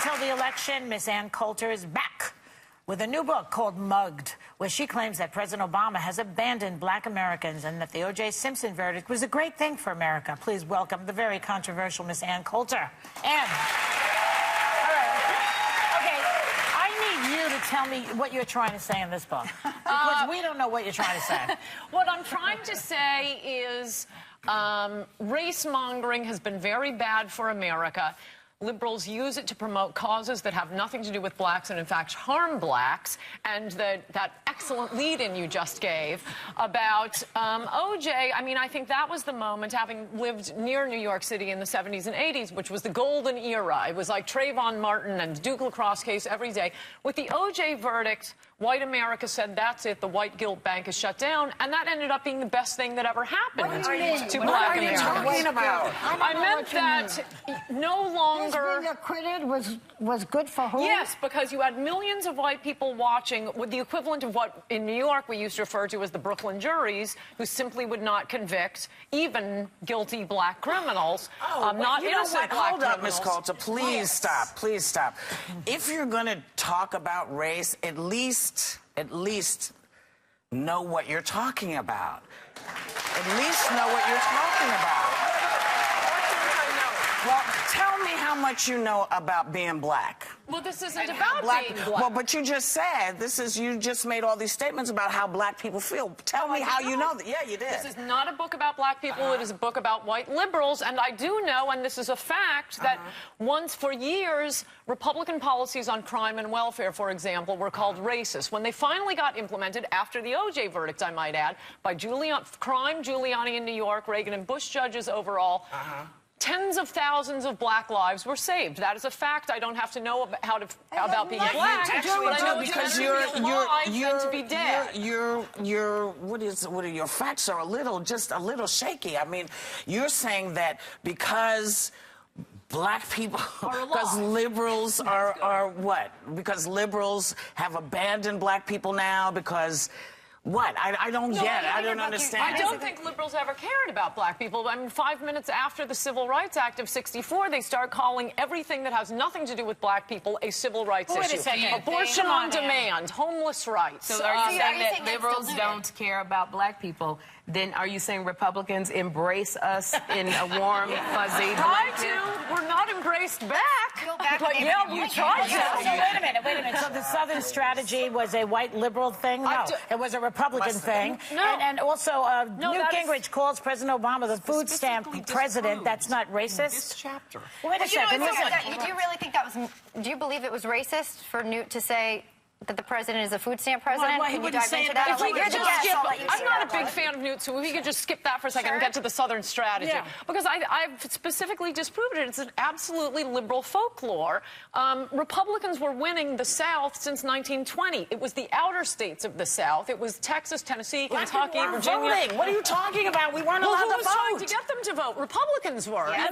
until the election, Miss Ann Coulter is back with a new book called Mugged, where she claims that President Obama has abandoned black Americans and that the O.J. Simpson verdict was a great thing for America. Please welcome the very controversial Miss Ann Coulter. Ann. All right. Okay, I need you to tell me what you're trying to say in this book, because we don't know what you're trying to say. What I'm trying to say is race mongering has been very bad for America. Liberals use it to promote causes that have nothing to do with blacks and, in fact, harm blacks. And that excellent lead-in you just gave about O.J., I mean, I think that was the moment, having lived near New York City in the 70s and 80s, which was the golden era. It was like Trayvon Martin and Duke lacrosse case every day. With the O.J. verdict, white America said, that's it, the white guilt bank is shut down, and that ended up being the best thing that ever happened to black Americans. What are you talking about? I meant that no longer... Being acquitted was good for who? Yes, because you had millions of white people watching with the equivalent of what in New York we used to refer to as the Brooklyn juries, who simply would not convict even guilty black criminals, not innocent black criminals. Hold up, Ms. Coulter. Please stop. Please stop. If you're going to talk about race, at least know what you're talking about. At least know what you're talking about. Well, tell me how much you know about being black. Well, this isn't about being black. Well, but you just said, you just made all these statements about how black people feel. Tell me how you know that. Yeah, you did. This is not a book about black people. It is a book about white liberals. And I do know, and this is a fact, that once for years, Republican policies on crime and welfare, for example, were called racist. When they finally got implemented, after the O.J. verdict, I might add, by Giuliani in New York, Reagan and Bush judges overall, tens of thousands of black lives were saved. That is a fact. I don't have to know about being black, but I know because your facts are just a little shaky. I mean, you're saying that because black people, because liberals are what? Because liberals have abandoned black people now because... What? I don't get it. I don't understand. I don't think liberals ever cared about black people. I mean, 5 minutes after the Civil Rights Act of '64, they start calling everything that has nothing to do with black people a civil rights issue. Wait a second. Abortion on demand, homeless rights. So are you saying that liberals don't care about black people? Then are you saying Republicans embrace us in a warm, fuzzy blanket? We're not embraced back. But yeah, we tried to. So wait a minute. So the Southern strategy was a white liberal thing? No, it was a Republican thing. No. And also, Newt Gingrich calls President Obama the food stamp president. That's not racist? This chapter. Wait a second. Do you really think that was... Do you believe it was racist for Newt to say that the president is a food stamp president? Well, he wouldn't say it. If we could just skip, I'm not a big fan of Newt, so we could just skip that for a second and get to the Southern strategy. Because I've specifically disproven it. It's an absolutely liberal folklore. Republicans were winning the South since 1920. It was the outer states of the South. It was Texas, Tennessee, Kentucky, Virginia. Voting. What are you talking about? We weren't allowed to vote. Who was trying to get them to vote? Republicans were. Yeah,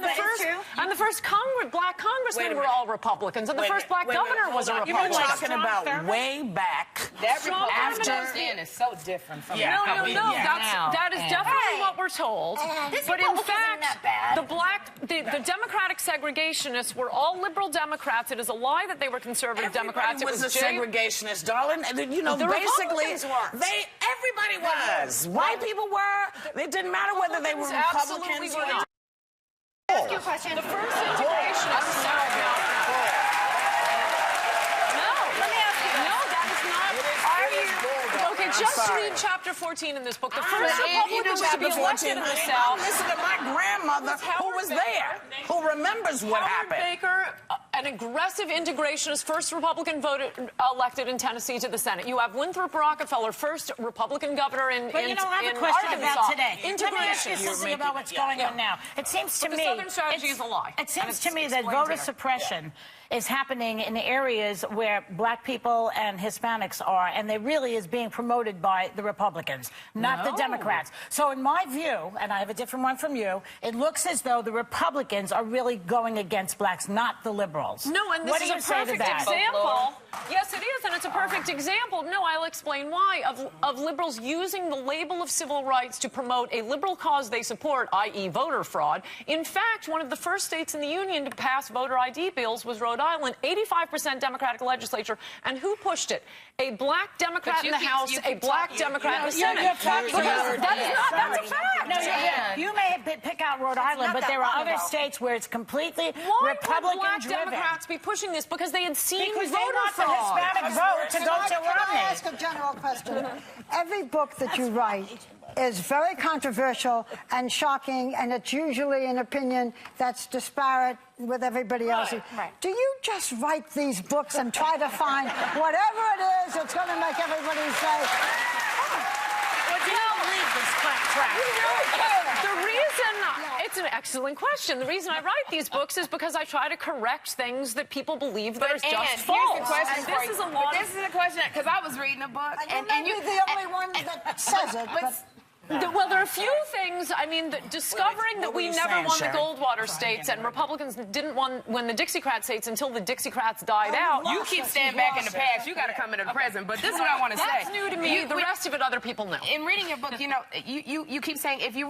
and the first black congressmen were all Republicans. And the first black governor was a Republican. You're talking about way back after is so different from that is definitely what we're told. But in fact, the Democratic segregationists were all liberal Democrats. It is a lie that they were conservative Democrats. It was a segregationist, darling. You know, basically, everybody was. White people were. It didn't matter whether they were Republicans or not. Ask you a question. The first integrationists. Just read chapter 14 in this book. The first Republicans to be elected in the South. Listen to my grandmother, who was there, who remembers what happened. Howard Baker, an aggressive integrationist, first Republican elected in Tennessee to the Senate. You have Winthrop Rockefeller, first Republican governor in But you know, I have a question about today. Integration. Let me ask you something about what's going on now. It seems to me... The Southern strategy is a lie. It seems to me that voter suppression is happening in areas where black people and Hispanics are, and they really is being promoted by the Republicans, not the Democrats. So in my view, and I have a different one from you, it looks as though the Republicans are really going against blacks, not the liberals. liberals. No, and this what do is you a say to perfect that? example. Yes, it is, and it's a perfect example. No, I'll explain why. Of liberals using the label of civil rights to promote a liberal cause they support, i.e. voter fraud. In fact, one of the first states in the Union to pass voter ID bills was Rhode Island, 85% Democratic legislature. And who pushed it? A black Democrat in the House, a black Democrat in the Senate. That's a fact. No, you may pick out Rhode Island, but there are other states where it's completely Why would black Republican-driven. Democrats be pushing this? Because they had seen Because they voter want the fraud. Hispanic vote to go to Can I Romney. ask a general question? Every book that you write is very controversial and shocking, and it's usually an opinion that's disparate with everybody else's. Right. Do you just write these books and try to find whatever it is that's going to make everybody say, Well, do you believe this track? The reason, it's an excellent question. The reason I write these books is because I try to correct things that people believe that are just Here's false. the question And for this you. is a lot This is a question, because I was reading a book, and you're the only one that says it, but Well, there are a few things. I mean, discovering that what were we you never saying, won the Sharon? Goldwater states and Republicans didn't win the Dixiecrat states until the Dixiecrats died out. You keep staying back in the past. You got to come into the present. But this is what I want to say. That's new to me. The rest of it, other people know. In reading your book, you know, you keep saying if you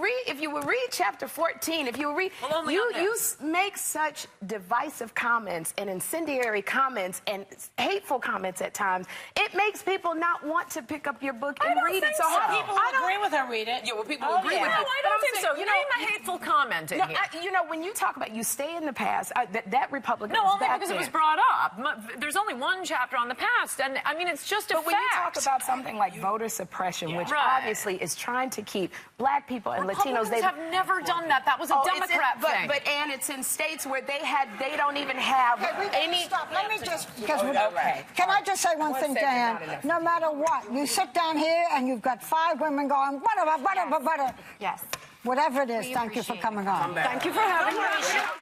would read chapter 14, if you would read, Well, only you on make such divisive comments and incendiary comments and hateful comments at times. It makes people not want to pick up your book and read it. so. People who agree with her read it. Yeah, well, people Oh, agree yeah. with No, it. I But I'm don't think so. saying, You name a hateful comment in No, here. you know, when you talk about you stay in the past, that Republican No, is only back because there. it was brought up. There's only one chapter on the past, and I mean, it's just a But when you talk fact. about something like voter suppression, which Right. obviously is trying to keep black people and Latinos, Republicans have never done that. That was a Democrat thing. and it's in states where they don't even have Okay, we gotta any. stop. Let me just, because Okay. can I just say one thing, second, Dan? not enough. No matter what, you sit down here and you've got 5 women going, butter. Yes. Whatever it is, thank you for coming on. Thank you for having me.